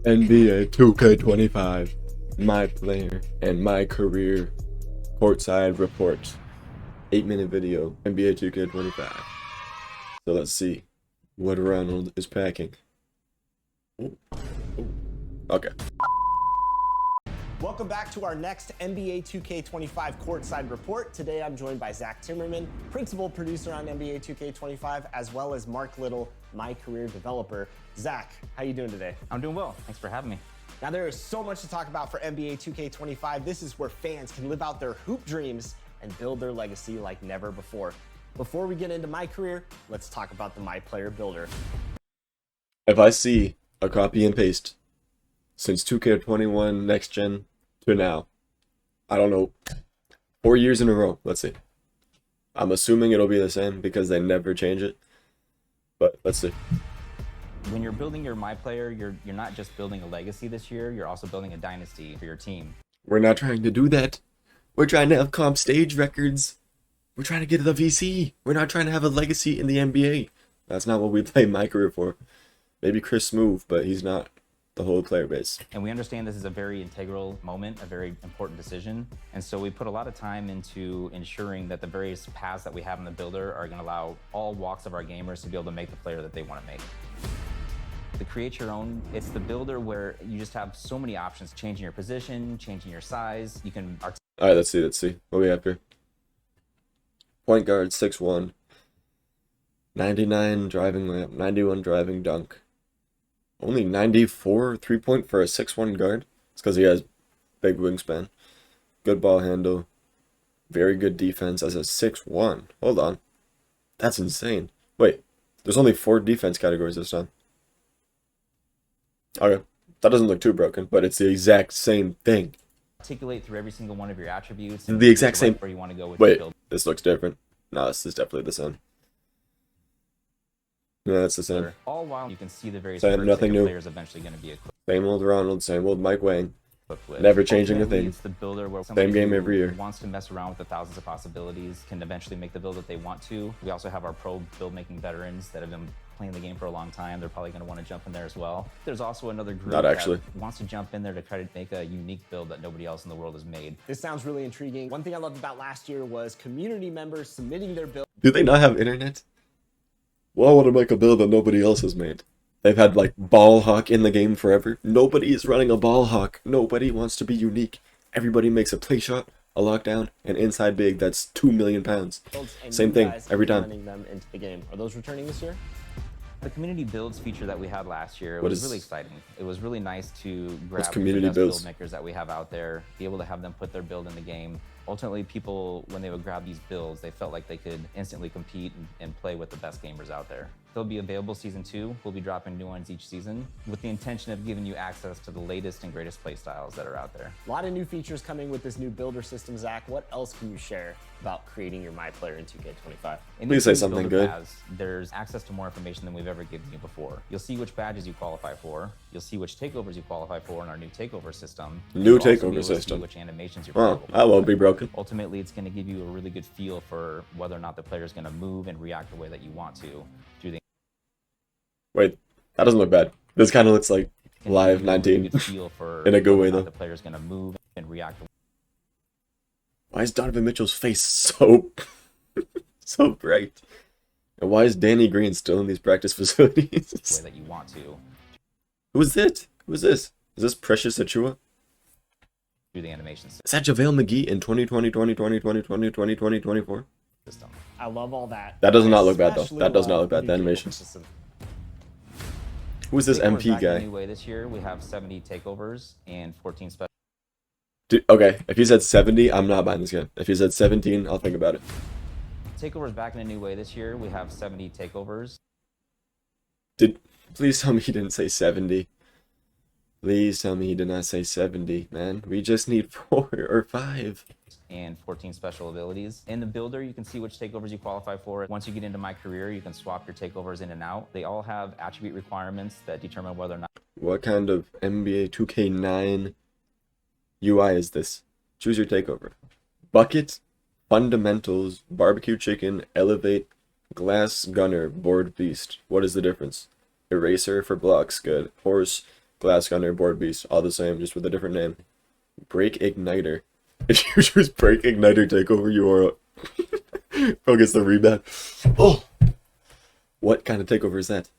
NBA 2K25, my player and my career courtside report. 8-minute video, NBA 2K25. So let's see what Ronald is packing. Ooh. Ooh. Okay. Welcome back to our next NBA 2K25 courtside report. Today I'm joined by Zach Timmerman, principal producer on NBA 2K25, as well as Mark Little, my career developer. Zach, how you doing today? I'm doing well. Thanks for having me. Now there is so much to talk about for NBA 2K25. This is where fans can live out their hoop dreams and build their legacy like never before. Before we get into my career, let's talk about the My Player Builder. If I see a copy and paste since 2K21 next gen to now, I don't know, 4 years in a row, let's see. I'm assuming it'll be the same because they never change it, but let's see. When you're building your My Player, you're not just building a legacy this year, you're also building a dynasty for your team. We're not trying to do that. We're trying to have comp stage records. We're trying to get to the VC. We're not trying to have a legacy in the NBA. That's not what we play my career for. Maybe Chris Smooth, but he's not the whole player base. And we understand this is a very integral moment, a very important decision. And so we put a lot of time into ensuring that the various paths that we have in the builder are going to allow all walks of our gamers to be able to make the player that they want to make. To create your own, it's the builder where you just have so many options, changing your position, changing your size. You can... All right, let's see. What do we have here? Point guard, 6'1", 99 driving layup, 91 driving dunk. Only 94 3-point for a 6'1" guard. It's because he has big wingspan. Good ball handle. Very good defense as a 6'1". Hold on. That's insane. Wait, there's only 4 defense categories this time. Okay, that doesn't look too broken, but it's the exact same thing. Articulate through every single one of your attributes. The exact same. Where you want to go with Wait, your build. this looks different. No, this is definitely the same. Yeah, it's the same. All while you can see the various Same, nothing new. players eventually going to be equipped Same old Ronald, same old Mike Wang. with. Never changing a Ultimately, thing. It's the builder where Same game every year. Wants to mess around with the thousands of possibilities, can eventually make the build that they want to. We also have our pro build making veterans that have been playing the game for a long time. They're probably going to want to jump in there as well. There's also another group that wants to jump in there to try to make a unique build that nobody else in the world has made. This sounds really intriguing. One thing I loved about last year was community members submitting their build. Do they not have internet? Well, I want to make a build that nobody else has made. They've had like ball hawk in the game forever. Nobody is running a ball hawk. Nobody wants to be unique. Everybody makes a play shot, a lockdown, and inside big that's 2 million pounds. Same thing every time. Running them into the game. Are those returning this year? The community builds feature that we had last year was really exciting. It was really nice to grab community the best builds? build makers that we have out there, be able to have them put their build in the game. Ultimately, people, when they would grab these builds, they felt like they could instantly compete and play with the best gamers out there. They'll be available season 2. We'll be dropping new ones each season with the intention of giving you access to the latest and greatest play styles that are out there. A lot of new features coming with this new builder system, Zach. What else can you share about creating your My Player in 2K25? Please say something good. There's access to more information than we've ever given you before. You'll see which badges you qualify for. You'll see which takeovers you qualify for in our new takeover system. New takeover system. Which animations you're well, that won't be broken. Ultimately, it's going to give you a really good feel for whether or not the player is going to move and react the way that you want to through the. Wait, that doesn't look bad. This kind of looks like Live 19 in a good way though. The player's going to move and react. Why is Donovan Mitchell's face so so bright? And why is Danny Green still in these practice facilities? The way that you want to. Who is it? Who is this? Is this Precious Achua? Through the animation system. Is that JaVale McGee in 2020, 2020, 2020, 2020, 2024? System. I love all that. That does not look bad though. That does not look bad. The animation. Who's this MP guy? Anyway, this year we have 70 takeovers and 14 special. Dude, okay, if he said 70, I'm not buying this game. If he said 17, I'll think about it. Takeovers back in a new way this year. We have 70 takeovers. Please tell me he didn't say 70. Please tell me he did not say 70, man. We just need 4 or 5. And 14 special abilities. In the builder, you can see which takeovers you qualify for. Once you get into My Career, you can swap your takeovers in and out. They all have attribute requirements that determine whether or not. What kind of NBA 2K9 UI is this? Choose your takeover. Bucket, fundamentals, barbecue chicken, elevate, glass gunner, board beast. What is the difference? Eraser for blocks, good. Horse, Glass Gunner, Board Beast, all the same, just with a different name. Break Igniter. If you choose Break Igniter Takeover, you are focus the rebound. Oh, what kind of takeover is that?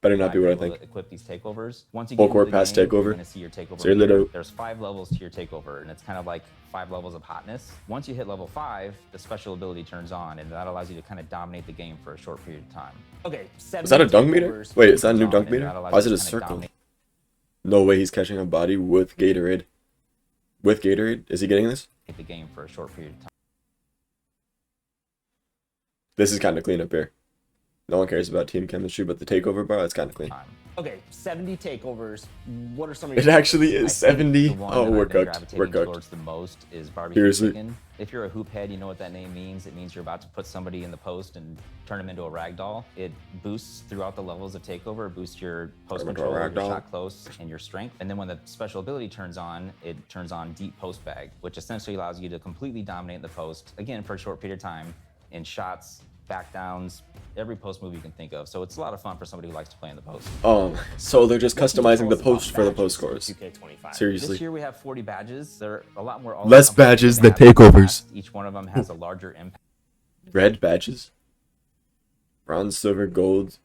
Better not be what I think. Equip these takeovers. Once you Full get court into the pass game, takeover. you're gonna see your takeover So you're meter. little- There's 5 levels to your takeover, and it's kind of like 5 levels of hotness. Once you hit level 5, the special ability turns on, and that allows you to kind of dominate the game for a short period of time. Okay, Is that a dunk meter? takeovers. Wait, is that a new On, dunk and meter? that allows Why is you it a to kinda circle? dominate. No way he's catching a body with Gatorade. With Gatorade? Is he getting this? The game for a short period of time. This is kind of clean up here. No one cares about team chemistry, but the takeover bar, that's kind of clean. Okay, 70 takeovers. What are some of It your actually is 70. The one Oh, that we're I've been cooked. gravitating We're cooked. towards the most is barbecue Seriously. chicken. If you're a hoop head, you know what that name means. It means you're about to put somebody in the post and turn them into a rag doll. It boosts throughout the levels of takeover. It boosts your post Turn 'em into a control, your ragdoll. shot close, and your strength. And then when the special ability turns on, it turns on deep post bag, which essentially allows you to completely dominate the post, again, for a short period of time, in shots, back downs, every post move you can think of. So it's a lot of fun for somebody who likes to play in the post. So they're just What can you customizing tell the us post about for the badges post in scores. 2K25? Seriously. This year we have 40 badges. They're a lot more. Less badges than takeovers. Each one of them has a larger impact. Red badges. Bronze, silver, gold,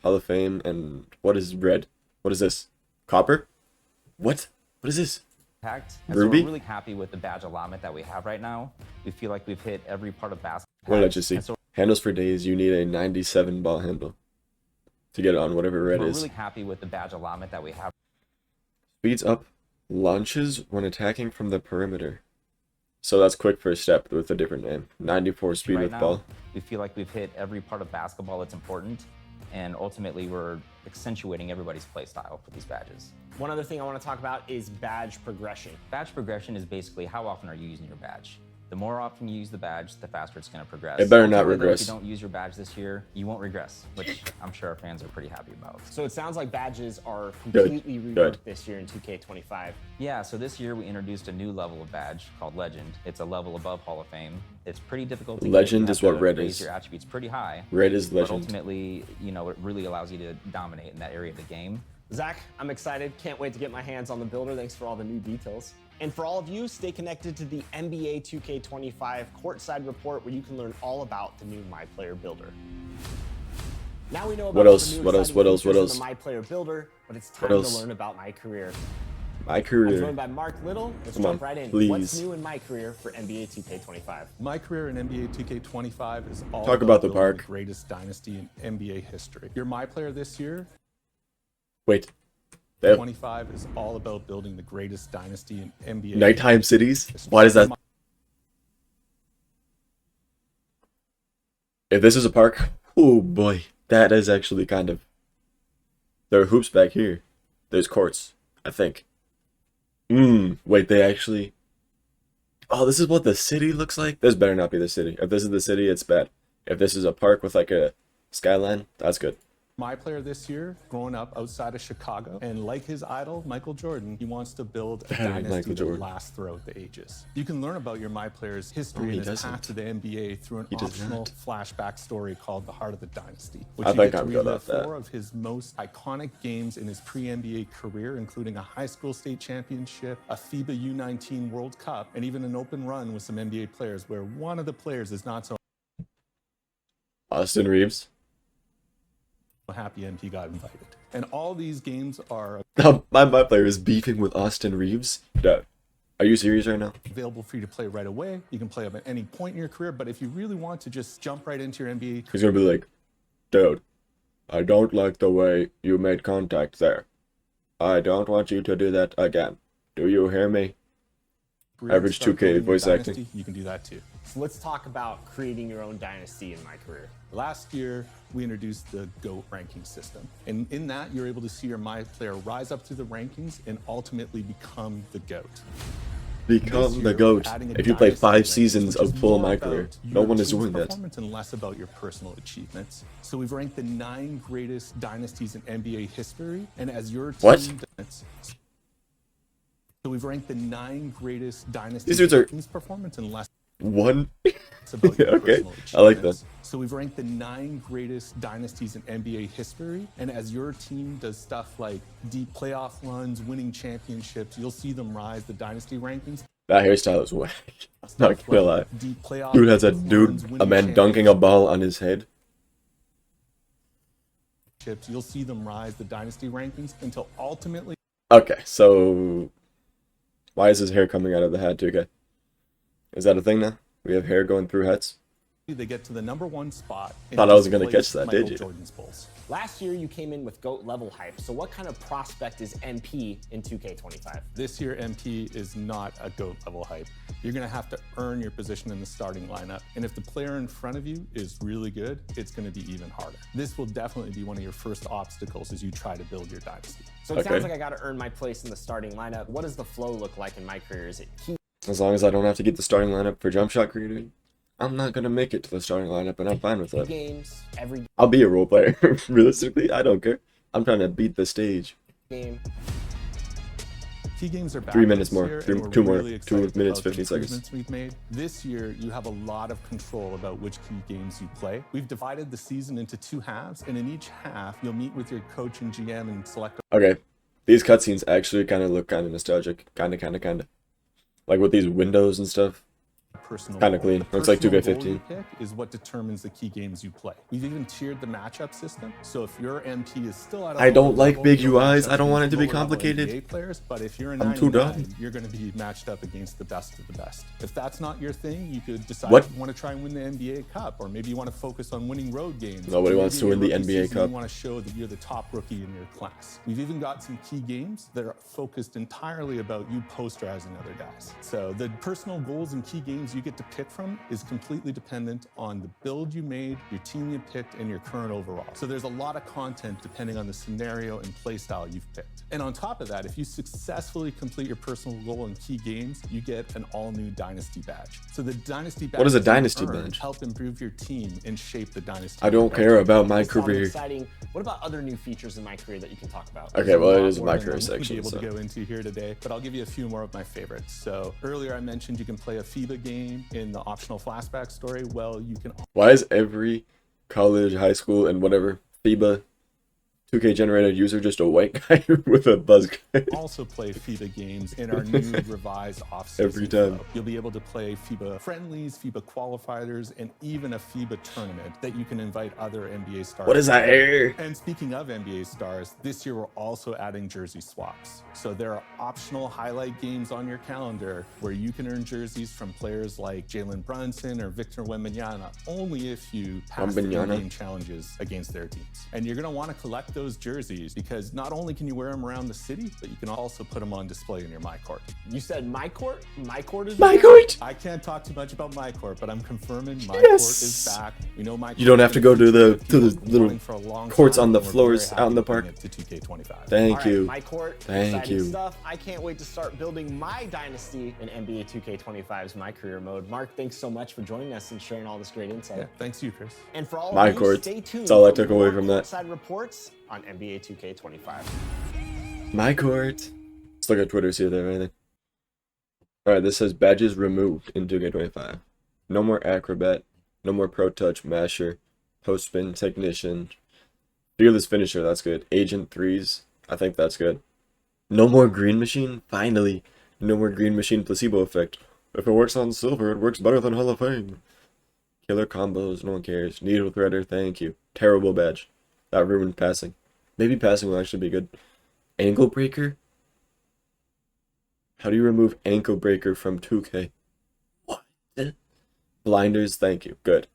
Hall of Fame, and what is red? What is this? Copper? What? What is this? And Ruby? So we're really happy with the badge allotment that we have right now. We feel like we've hit every part of basketball. What did I just see? Handles for days. You need a 97 ball handle to get it on whatever red We're is. really happy with the badge allotment that we have. Speeds up launches when attacking from the perimeter. So that's quick first step with a different name. 94 speed right with now. ball. We feel like we've hit every part of basketball that's important, and ultimately we're accentuating everybody's play style with these badges. One other thing I want to talk about is badge progression. Badge progression is basically how often are you using your badge. The more often you use the badge, the faster it's going to progress. It better not Ultimately, though, regress. If you don't use your badge this year, you won't regress, which I'm sure our fans are pretty happy about. So it sounds like badges are Good. completely reworked Good. this year in 2K25. Yeah, so this year we introduced a new level of badge called Legend. It's a level above Hall of Fame. It's pretty difficult to get. Legend You is have to what red raise is. your attributes pretty high. Red is But legend. ultimately, you know, it really allows you to dominate in that area of the game. Zach, I'm excited. Can't wait to get my hands on the builder. Thanks for all the new details. And for all of you, stay connected to the NBA 2K25 Courtside Report, where you can learn all about the new My Player Builder. Now we know about What else? the new What else? exciting What else? What features else? of the My Player Builder, but it's What time to else? learn about my career. My I'm career. joined by Mark Little. Let's Come jump on, right in. please. What's new in my career for NBA 2K25? My career in NBA 2K25 is all Talk about the building park. the greatest dynasty in NBA history. You're my player this year. Wait. They have 25 is all about building the greatest dynasty in NBA. nighttime cities? Why does that? If this is a park, oh boy, that is actually kind of. There are hoops back here. There's courts, I think. Wait, they actually. Oh, this is what the city looks like? This better not be the city. If this is the city, it's bad. If this is a park with like a skyline, that's good. My player this year, growing up outside of Chicago, and like his idol, Michael Jordan, he wants to build a Michael dynasty that Jordan. lasts throughout the ages. You can learn about your My Player's history he and his path doesn't. to the NBA through an He does optional not. flashback story called The Heart of the Dynasty, which I you think get to I'm good relive at that. 4 of his most iconic games in his pre-NBA career, including a high school state championship, a FIBA U19 World Cup, and even an open run with some NBA players where one of the players is not so Austin Reeves. happy and he got invited. And all these games are My player is beefing with Austin Reeves. Dude, are you serious right now? available for you to play right away. You can play them at any point in your career, but if you really want to just jump right into your NBA He's gonna be like, dude, I don't like the way you made contact there. I don't want you to do that again. Do you hear me? career, Average start 2K building your voice dynasty, acting. you can do that too. So let's talk about creating your own dynasty in my career. Last year, we introduced the GOAT ranking system. And in that, you're able to see your My Player rise up through the rankings and ultimately become the GOAT. Become This the year, GOAT. we're adding a If you play dynasty 5 ranking, seasons which is of full more My about Career, no your one is team's doing that. performance and less about your personal achievements. So we've ranked the 9 greatest dynasties in NBA history, and as your team What? does- So we've ranked the 9 greatest dynasties These dudes are- in team's performance and less One. about your Okay, personal I like that. achievements. So we've ranked the 9 greatest dynasties in NBA history. And as your team does stuff like deep playoff runs, winning championships, you'll see them rise the dynasty rankings. That hairstyle is whack. Not gonna lie. Deep playoff Dude has a runs, a winning man dunking a ball on his head. championships. You'll see them rise the dynasty rankings until ultimately Okay, so why is his hair coming out of the hat, 2K? Is that a thing now? We have hair going through hats? they get to the #1 spot. Thought I wasn't gonna catch that, did you? Jordan's Bulls. Last year, you came in with GOAT level hype. So what kind of prospect is MP in 2K25? This year, MP is not a GOAT level hype. You're going to have to earn your position in the starting lineup. And if the player in front of you is really good, it's going to be even harder. This will definitely be one of your first obstacles as you try to build your dynasty. So it sounds like I got to earn my place in the starting lineup. What does the flow look like in my career? Is it key? As long as I don't have to get the starting lineup for jump shot creator, I'm not gonna make it to the starting lineup, and I'm fine with that. Games, every I'll be a role player. Realistically, I don't care. I'm trying to beat the stage. game. Key games are back 3 minutes this more. year, Two and we're more. really 2 excited minutes, about the 15 seconds. improvements we've made. This year, you have a lot of control about which key games you play. We've divided the season into 2 halves, and in each half, you'll meet with your coach and GM and select Okay, these cutscenes actually kind of look kind of nostalgic. Kind of. Like with these windows and stuff. personal Kinda goal. clean. The Looks like personal 2K15. goal you pick is what determines the key games you play. We've even tiered the matchup system, so if your MP is still at a I don't lower like level, big you'll UIs. match up I don't want it to be against lower-level complicated. NBA players, but if you're a I'm too 99, dumb. you're going to be matched up against the best of the best. If that's not your thing, you could decide What? you want to try and win the NBA Cup, or maybe you want to focus on winning road games. Nobody Or wants maybe to win your the rookie NBA season, Cup. You want to show that you're the top rookie in your class. We've even got some key games that are focused entirely about you posterizing other guys. So the personal goals and key games you get to pick from is completely dependent on the build you made, your team you picked, and your current overall. So there's a lot of content depending on the scenario and play style you've picked. And on top of that, if you successfully complete your personal goal in key games, you get an all-new Dynasty badge. So the Dynasty badge What is a that you Dynasty earn badge? help improve your team and shape the Dynasty. I don't care about my This sounds career. exciting. What about other new features in my career that you can talk about? Okay, well, There's a it lot is more my than career I'm gonna section, be able so. to go into here today, but I'll give you a few more of my favorites. So earlier I mentioned you can play a FIBA game in the optional flashback story. Well, you can Why is every college, high school, and whatever FIBA 2K generated user just a white guy with a buzz cut? also play FIBA games in our new revised offseason Every time. flow. You'll be able to play FIBA friendlies, FIBA qualifiers, and even a FIBA tournament that you can invite other NBA stars. What is that to. hair? And speaking of NBA stars, this year we're also adding jersey swaps. So there are optional highlight games on your calendar where you can earn jerseys from players like Jalen Brunson or Victor Wembanyama only if you pass the Wembanyama? game challenges against their teams. And you're going to want to collect those jerseys because not only can you wear them around the city, but you can also put them on display in your My Court. You said my court? My court is My back? court! I can't talk too much about My Court, but I'm confirming My Yes! Court is back. We know My You don't have to go to the little little courts on the floors out in the park. To 2K25. Thank All right, you. my court. Thank exciting you. Stuff. I can't wait to start building my dynasty in NBA 2K25's My Career Mode. Mark, thanks so much for joining us and sharing all this great insight. Yeah, thanks to you, Chris. And for all My of you, court. stay tuned. That's all I for took away more from that. courtside reports on NBA 2K25. My court. Let's look at Twitter, see if they have anything. Alright, this says badges removed in 2K25. No more Acrobat. No more Pro Touch, Masher, Post Spin, Technician. Fearless Finisher, that's good. Agent 3s, I think that's good. No more Green Machine? Finally. No more Green Machine Placebo Effect. If it works on Silver, it works better than Hall of Fame. Killer Combos, no one cares. Needle Threader, thank you. Terrible badge. That ruined passing. Maybe passing will actually be good. Ankle Breaker? How do you remove Ankle Breaker from 2K? What? Blinders, thank you. Good.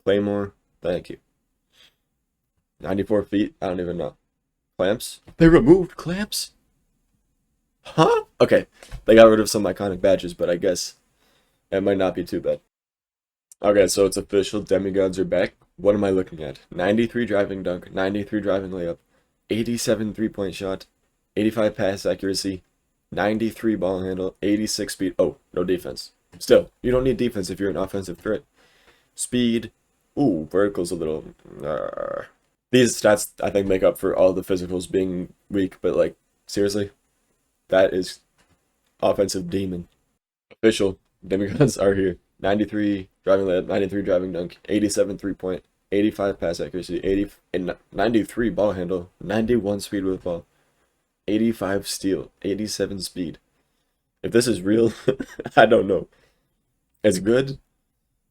Claymore, thank you. 94 feet, I don't even know. Clamps? They removed clamps? Huh? Okay, they got rid of some iconic badges, but I guess it might not be too bad. Okay, so it's official. Demigods are back. What am I looking at? 93 driving dunk, 93 driving layup, 87 three-point shot, 85 pass accuracy, 93 ball handle, 86 speed. Oh, no defense. Still, you don't need defense if you're an offensive threat. Speed. Ooh, vertical's a little... These stats, I think, make up for all the physicals being weak, but, like, seriously? That is offensive demon. Official. Demigods are here. 93 driving layup, 93 driving dunk, 87 3-point, 85 pass accuracy, 80 and 93 ball handle, 91 speed with ball, 85 steal, 87 speed. If this is real, I don't know. It's good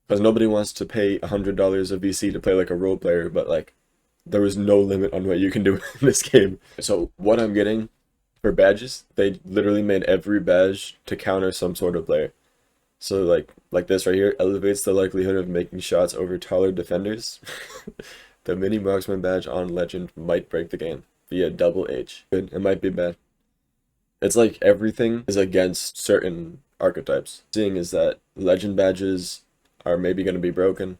because nobody wants to pay $100 of VC to play like a role player, but like there was no limit on what you can do in this game. So what I'm getting for badges, they literally made every badge to counter some sort of player. So like this right here elevates the likelihood of making shots over taller defenders. The mini marksman badge on legend might break the game via double H. Good, it might be bad. It's like everything is against certain archetypes. Seeing is that legend badges are maybe going to be broken.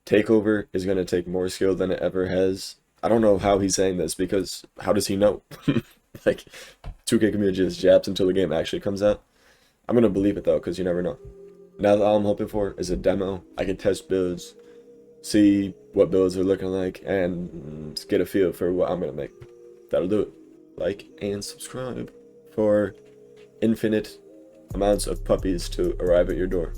Takeover is going to take more skill than it ever has. I don't know how he's saying this because how does he know? Like 2K community just jabs until the game actually comes out. I'm going to believe it though because you never know. Now all I'm hoping for is a demo. I can test builds, see what builds are looking like, and get a feel for what I'm going to make. That'll do it. Like and subscribe for infinite amounts of puppies to arrive at your door.